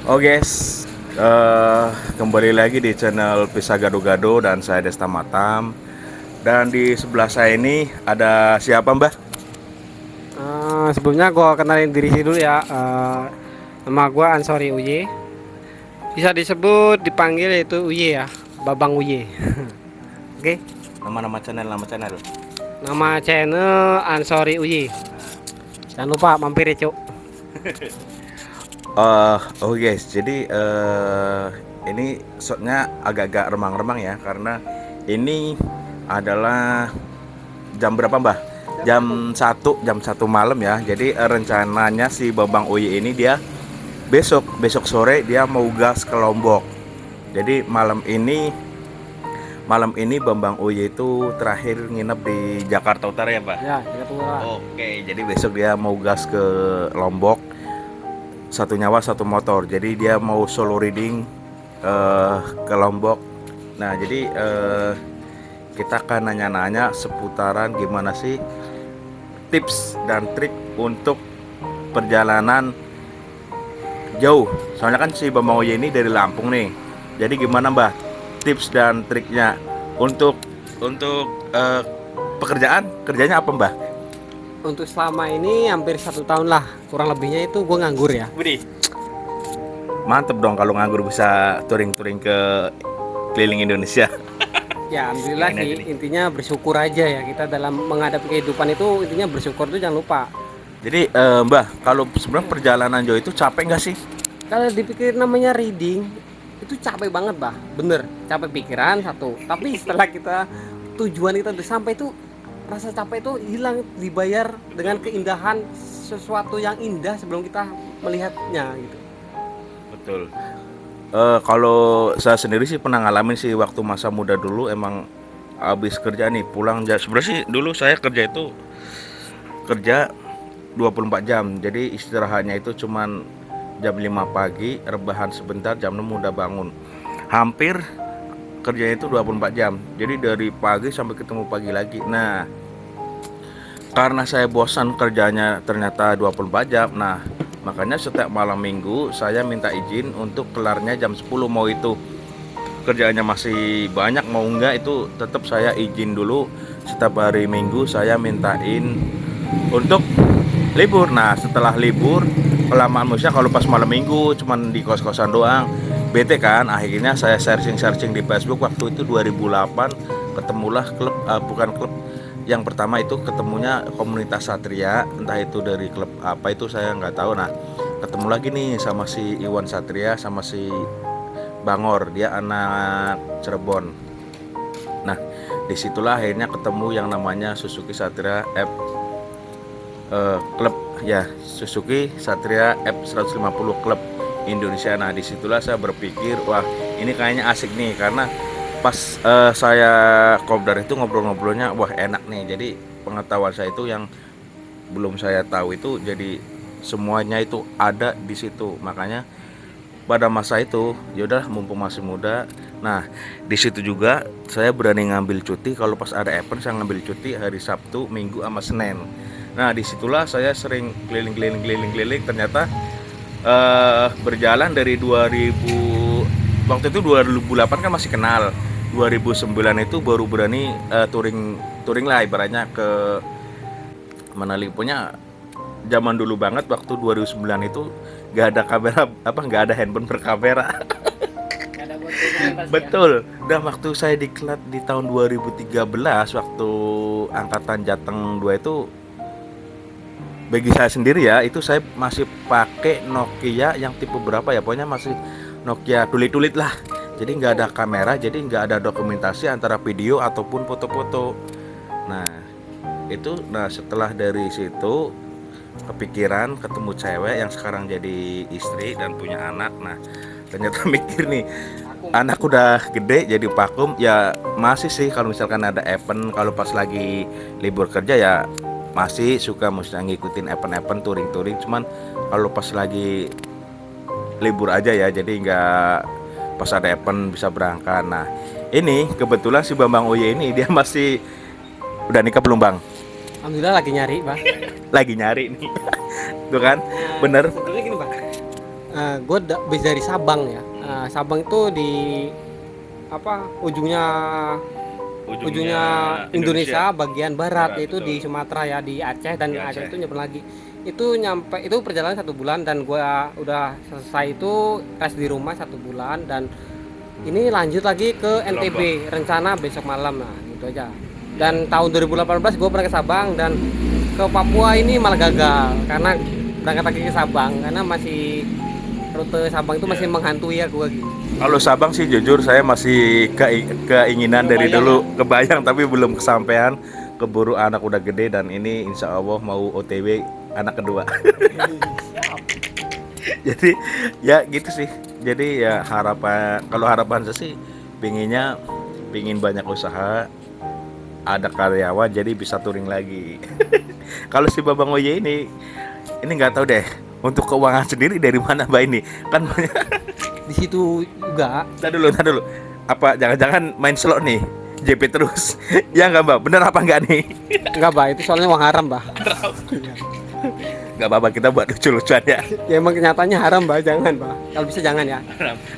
Oh guys, eh, kembali lagi di channel Pisah Gado-Gado dan saya Desta Matam. Dan di sebelah saya ini ada siapa Mbah? Sebelumnya gue kenalin diri dulu ya. Nama gue Ansori Uye. Bisa disebut dipanggil itu Uye ya, Babang Uye. Oke. Nama channel. Nama channel Ansori Uye. Jangan lupa mampir ya cuk. Oh guys, jadi ini shotnya agak-agak remang-remang ya karena ini adalah jam berapa Mbah? Jam satu malam ya. Jadi rencananya si Babang Uye ini dia besok sore dia mau gas ke Lombok. Jadi malam ini Bambang Uye itu terakhir nginep di Jakarta Utara ya Pak? Ya, kita tunggu lah. Oke, jadi besok dia mau gas ke Lombok. Satu nyawa satu motor. Jadi dia mau solo riding ke Lombok. Nah jadi kita akan nanya-nanya seputaran gimana sih tips dan trik untuk perjalanan jauh. Soalnya kan si Bambang Uye ini dari Lampung nih. Jadi gimana Mbah tips dan triknya untuk kerjanya apa Mbah? Untuk selama ini hampir 1 tahun lah, kurang lebihnya itu gue nganggur ya. Widih, mantep dong kalau nganggur bisa touring-touring ke keliling Indonesia. Ya alhamdulillah Gimana sih, ini? intinya bersyukur aja ya, kita dalam menghadapi kehidupan itu intinya bersyukur tuh jangan lupa. Jadi Mbah, kalau sebenarnya perjalanan jauh itu capek nggak sih? Kalau dipikir namanya reading itu capek banget bah, bener capek pikiran satu. Tapi setelah tujuan kita udah sampai itu rasa capek itu hilang, dibayar dengan keindahan sesuatu yang indah sebelum kita melihatnya gitu. Betul. Kalau saya sendiri sih pernah ngalamin sih waktu masa muda dulu emang habis kerja nih pulang sebenarnya sih dulu saya kerja 24 jam. Jadi istirahatnya itu cuman jam 5 pagi, rebahan sebentar, jam 6 udah bangun. Hampir kerjanya itu 24 jam. Jadi dari pagi sampai ketemu pagi lagi. Nah, karena saya bosan kerjanya ternyata 24 jam. Nah, makanya setiap malam minggu saya minta izin untuk kelarnya jam 10. Mau itu kerjaannya masih banyak mau enggak itu tetap saya izin dulu. Setiap hari minggu saya mintain untuk libur. Nah setelah libur kelamaan musia kalau pas malam minggu cuman di kos-kosan doang bete kan, akhirnya saya searching di Facebook. Waktu itu 2008 ketemulah klub, bukan klub, yang pertama itu ketemunya komunitas Satria, entah itu dari klub apa itu saya nggak tahu. Nah ketemu lagi nih sama si Iwan Satria sama si Bangor, dia anak Cirebon. Nah disitulah akhirnya ketemu yang namanya Suzuki Satria F Club ya, Suzuki Satria F150 Club Indonesia. Nah disitulah saya berpikir wah ini kayaknya asik nih, karena pas saya kopdar itu ngobrol-ngobrolnya wah enak nih. Jadi pengetahuan saya itu yang belum saya tahu itu jadi semuanya itu ada di situ. Makanya pada masa itu yaudah mumpung masih muda. Nah di situ juga saya berani ngambil cuti. Kalau pas ada event saya ngambil cuti hari Sabtu, Minggu sama Senin. Nah disitulah saya sering keliling. Ternyata berjalan dari 2000, waktu itu 2008 kan masih kenal. 2009 itu baru berani touring lah ibaratnya ke Manali. Punya zaman dulu banget waktu 2009 itu nggak ada kamera, nggak ada handphone berkamera. Gak ada buat komunitas ya. Betul. Dan waktu saya diklat di tahun 2013 waktu angkatan Jateng 2 itu, bagi saya sendiri ya itu saya masih pakai Nokia yang tipe berapa ya, pokoknya masih Nokia tulit-tulit lah. Jadi nggak ada kamera, jadi nggak ada dokumentasi antara video ataupun foto-foto. Nah itu, setelah dari situ kepikiran ketemu cewek yang sekarang jadi istri dan punya anak. Nah ternyata mikir nih, anak udah gede jadi vakum ya, masih sih kalau misalkan ada event, kalau pas lagi libur kerja ya masih suka mesti ngikutin event-event touring-touring. Cuman kalau pas lagi libur aja ya, jadi nggak pas ada event bisa berangkat. Nah ini kebetulan si Bambang Uye ini dia masih udah nikah belum Bang? Alhamdulillah lagi nyari bah. Lagi nyari nih. Tuh kan bener. Sebenarnya gini bah, Gue base dari Sabang ya. Sabang itu di apa ujungnya Indonesia bagian barat, Barat, yaitu betul. di Sumatera ya, di Aceh, dan Di Aceh Aceh. itu nyebrang lagi. Itu nyampe itu perjalanan 1 bulan, dan gua udah selesai itu tes di rumah 1 bulan, dan ini lanjut lagi ke NTB rencana besok malam. Nah gitu aja. Dan tahun 2018 gue pernah ke Sabang, dan ke Papua ini malah gagal karena berangkat lagi ke Sabang karena masih rute Sabang itu masih menghantui ya gue gitu. Kalau Sabang sih jujur saya masih keinginan dari Kebayang dulu kebayang tapi belum kesampaian. Keburu anak udah gede dan ini insya Allah mau OTW anak kedua. Jadi ya gitu sih. Jadi ya harapan saya sih pingin banyak usaha, ada karyawan jadi bisa touring lagi. Kalau si Babang Oye ini nggak tahu deh untuk keuangan sendiri dari mana Mbak ini kan banyak. Di situ juga. Tar dulu. Apa jangan-jangan main slot nih? JP terus. Ya nggak Mbak? Bener apa nggak nih? Enggak, Bah, itu soalnya uang haram, Bah. Nggak apa-apa kita buat lucu-lucuan ya. Ya emang kenyataannya haram, Bah, jangan, Bah. Kalau bisa jangan ya.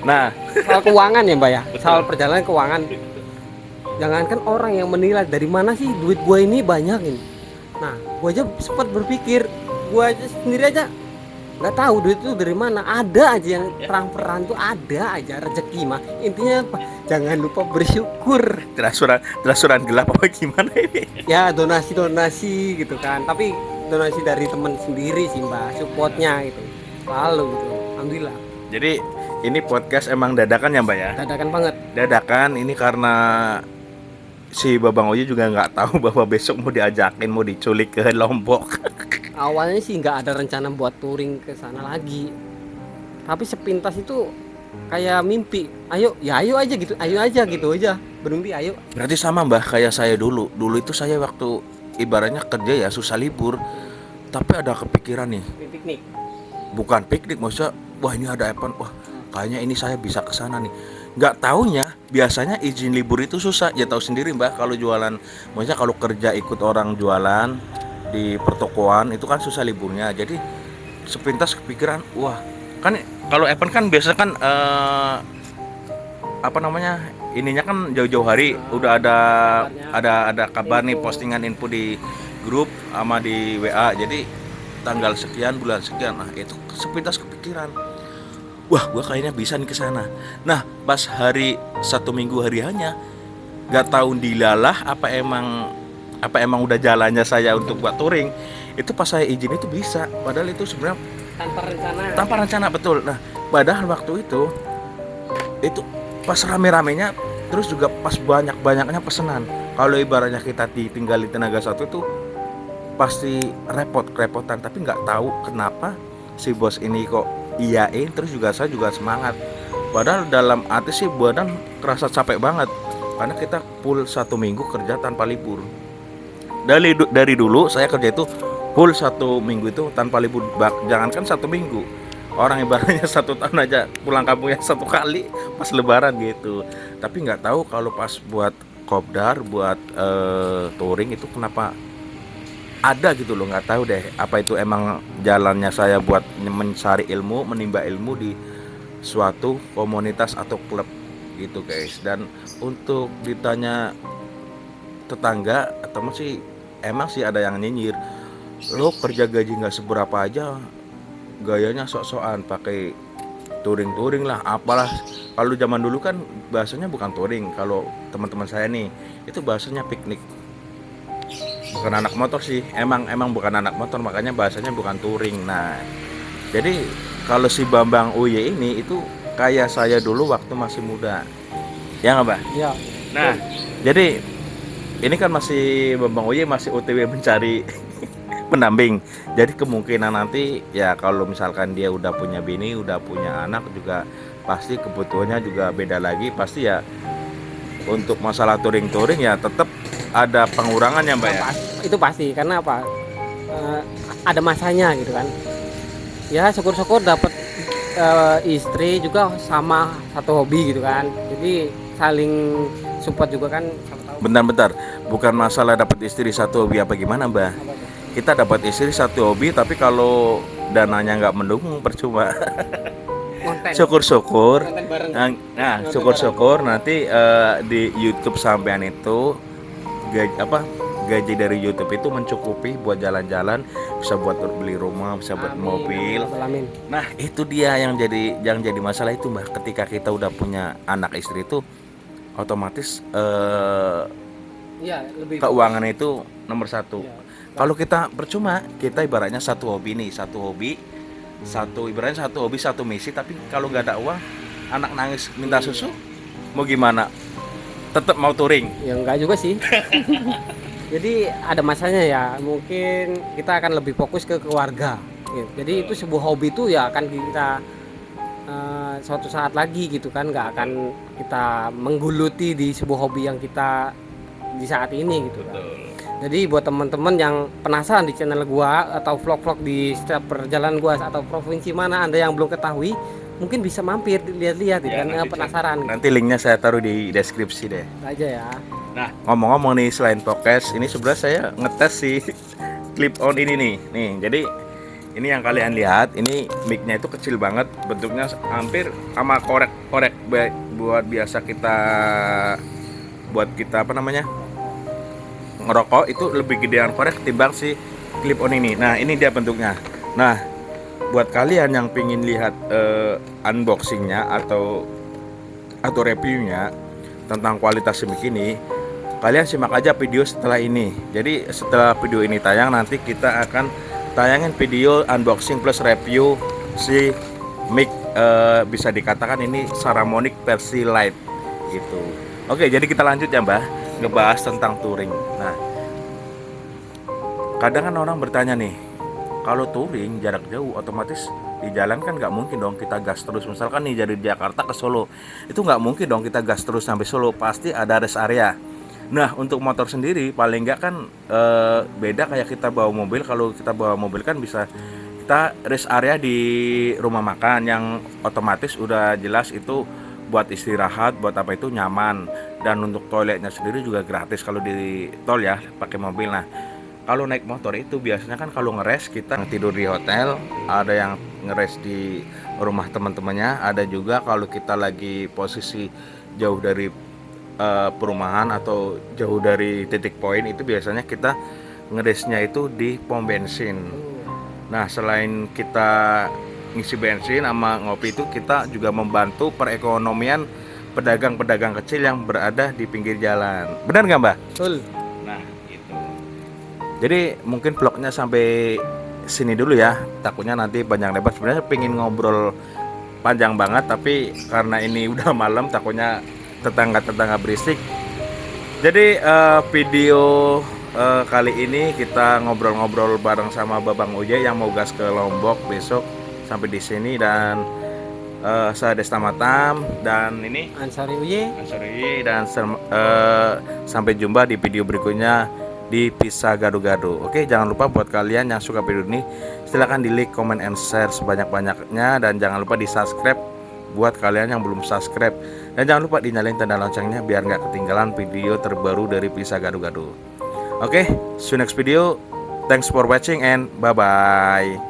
Nah, Soal keuangan ya, Mbak ya. Soal perjalanan keuangan. Jangankan orang yang menilai dari mana sih duit gua ini banyak ini. Nah, gua aja sempat berpikir, gua aja sendiri aja nggak tahu duit itu dari mana. Ada aja yang transferan tuh, ada aja rezeki mah. Intinya apa? Jangan lupa bersyukur. transferan gelap apa gimana ini? Ya donasi gitu kan, tapi donasi dari teman sendiri sih Mbak, supportnya gitu selalu gitu, alhamdulillah. Jadi ini podcast emang dadakan ya Mbak ya? Dadakan banget. Dadakan ini karena si Babang Oye juga nggak tahu bahwa besok mau diajakin mau diculik ke Lombok. Awalnya sih nggak ada rencana buat touring ke sana lagi, tapi sepintas itu kayak mimpi, ayo aja gitu aja, bermimpi ayo. Berarti sama Mbak kayak saya dulu. Dulu itu saya waktu ibaratnya kerja ya susah libur, tapi ada kepikiran nih, Piknik. bukan piknik maksudnya, wah ini ada event, wah kayaknya ini saya bisa ke sana nih. Nggak taunya biasanya izin libur itu susah. Ya tahu sendiri Mbak kalau jualan, maksudnya kalau kerja ikut orang jualan di pertokoan itu kan susah liburnya. Jadi sepintas kepikiran, wah kan kalau event kan biasa kan apa namanya ininya kan jauh-jauh hari udah ada kabar nih, postingan info di grup sama di WA, jadi tanggal sekian bulan sekian. Nah itu sepintas kepikiran, wah gua kayaknya bisa nih ke sana. Nah pas hari 1 minggu hari hanya nggak tahu dilalah apa emang udah jalannya saya untuk buat touring itu, pas saya izin itu bisa, padahal itu sebenarnya tanpa rencana betul. Nah padahal waktu itu pas rame-ramenya, terus juga pas banyak-banyaknya pesanan. Kalau ibaratnya kita ditinggali tenaga satu itu pasti kerepotan, tapi nggak tahu kenapa si bos ini kok iyain, terus juga saya juga semangat. Padahal dalam hati sih badan kerasa capek banget karena kita full 1 minggu kerja tanpa libur. Dari dulu saya kerja itu full 1 minggu itu tanpa libur. Jangankan 1 minggu, orang ibaratnya 1 tahun aja pulang kampungnya 1 kali pas lebaran gitu. Tapi nggak tahu kalau pas buat kopdar, buat touring itu kenapa ada gitu loh. Nggak tahu deh apa itu emang jalannya saya buat mencari ilmu, menimba ilmu di suatu komunitas atau klub gitu guys. Dan untuk ditanya tetangga teman sih emang sih ada yang nyinyir, lo kerja gaji nggak seberapa aja gayanya sok-sokan pakai touring lah apalah. Kalau zaman dulu kan bahasanya bukan touring, kalau teman-teman saya nih itu bahasanya piknik. Bukan anak motor sih, emang bukan anak motor, makanya bahasanya bukan touring. Nah jadi kalau si Bambang Uye ini itu kayak saya dulu waktu masih muda, ya nggak Mbak? Ya. Nah jadi ini kan masih Bambang Uye masih OTW mencari pendamping. Jadi kemungkinan nanti ya kalau misalkan dia udah punya bini, udah punya anak juga pasti kebutuhannya juga beda lagi. Pasti ya untuk masalah touring ya tetap ada pengurangan ya Mbak ya. Itu pasti, karena apa? Ada masanya gitu kan. Ya syukur-syukur dapat istri juga sama satu hobi gitu kan. Jadi saling support juga kan. Bentar, bukan masalah dapat istri satu hobi apa gimana Mbak? Kita dapat istri satu hobi tapi kalau dananya nggak mendukung percuma. konten syukur-syukur. konten bareng. Nah, Konten syukur-syukur nanti di YouTube sampean itu gaji dari YouTube itu mencukupi buat jalan-jalan, bisa buat beli rumah, bisa buat Amin, mobil. amin. Nah, itu dia yang jadi masalah itu, Mbak. Ketika kita udah punya anak istri itu otomatis Iya, lebih keuangan itu nomor satu. Iya. Kalau kita percuma, kita ibaratnya satu hobi nih, ibaratnya satu hobi satu misi, tapi kalau nggak ada uang, anak nangis minta susu, mau gimana? Tetap mau touring. Ya enggak juga sih. Jadi ada masanya ya, mungkin kita akan lebih fokus ke keluarga. Jadi itu sebuah hobi itu ya akan kita suatu saat lagi gitu kan, nggak akan kita mengguluti di sebuah hobi yang kita di saat ini gitu kan. Jadi buat teman-teman yang penasaran di channel gua atau vlog-vlog di setiap perjalanan gua atau provinsi mana Anda yang belum ketahui, mungkin bisa mampir lihat-lihat gitu Ya, kan, penasaran gitu. Nanti linknya saya taruh di deskripsi deh. Aja ya. Nah, ngomong-ngomong nih, selain podcast, ini sebenarnya saya ngetes si clip on ini nih. Nih, jadi ini yang kalian lihat, ini mic-nya itu kecil banget, bentuknya hampir sama korek-korek buat biasa buat kita apa namanya? Ngerokok, itu lebih gedean korek ketimbang si clip on ini. Nah, ini dia bentuknya. Nah, buat kalian yang pingin lihat unboxingnya atau reviewnya tentang kualitas mic ini, kalian simak aja video setelah ini. Jadi setelah video ini tayang, nanti kita akan tayangin video unboxing plus review si mic, bisa dikatakan ini Saramonic versi light gitu. Oke, jadi kita lanjut ya, Mbah, ngebahas tentang touring. Nah, kadang kan orang bertanya nih, kalau touring jarak jauh otomatis di jalan kan nggak mungkin dong kita gas terus. Misalkan nih dari Jakarta ke Solo, itu nggak mungkin dong kita gas terus sampai Solo, pasti ada rest area. Nah, untuk motor sendiri paling nggak kan beda kayak kita bawa mobil. Kalau kita bawa mobil kan bisa kita rest area di rumah makan yang otomatis udah jelas itu buat istirahat, buat apa itu nyaman, dan untuk toiletnya sendiri juga gratis kalau di tol ya pakai mobil. Nah, kalau naik motor itu biasanya kan kalau ngeres kita tidur di hotel, ada yang ngeres di rumah teman-temannya, ada juga kalau kita lagi posisi jauh dari perumahan atau jauh dari titik poin, itu biasanya kita ngeresnya itu di pom bensin. Nah, selain kita ngisi bensin sama ngopi, itu kita juga membantu perekonomian pedagang-pedagang kecil yang berada di pinggir jalan. Benar nggak, Mbak? Betul. Nah, gitu. Jadi mungkin vlognya sampai sini dulu ya. Takutnya nanti panjang lebar. Sebenarnya pengen ngobrol panjang banget, tapi karena ini udah malam, takutnya tetangga-tetangga berisik. Jadi video kali ini kita ngobrol-ngobrol bareng sama Babang Uje yang mau gas ke Lombok besok. Sampai di sini, dan saya Desta Matam dan ini Ansari Uye. dan sampai jumpa di video berikutnya di Pisah Gado-Gado. Oke, jangan lupa buat kalian yang suka video ini, silahkan di like, comment, and share sebanyak-banyaknya, dan jangan lupa di subscribe buat kalian yang belum subscribe, dan jangan lupa dinyalain tanda loncengnya biar nggak ketinggalan video terbaru dari Pisah Gado-Gado. Oke, see you next video. Thanks for watching and bye bye.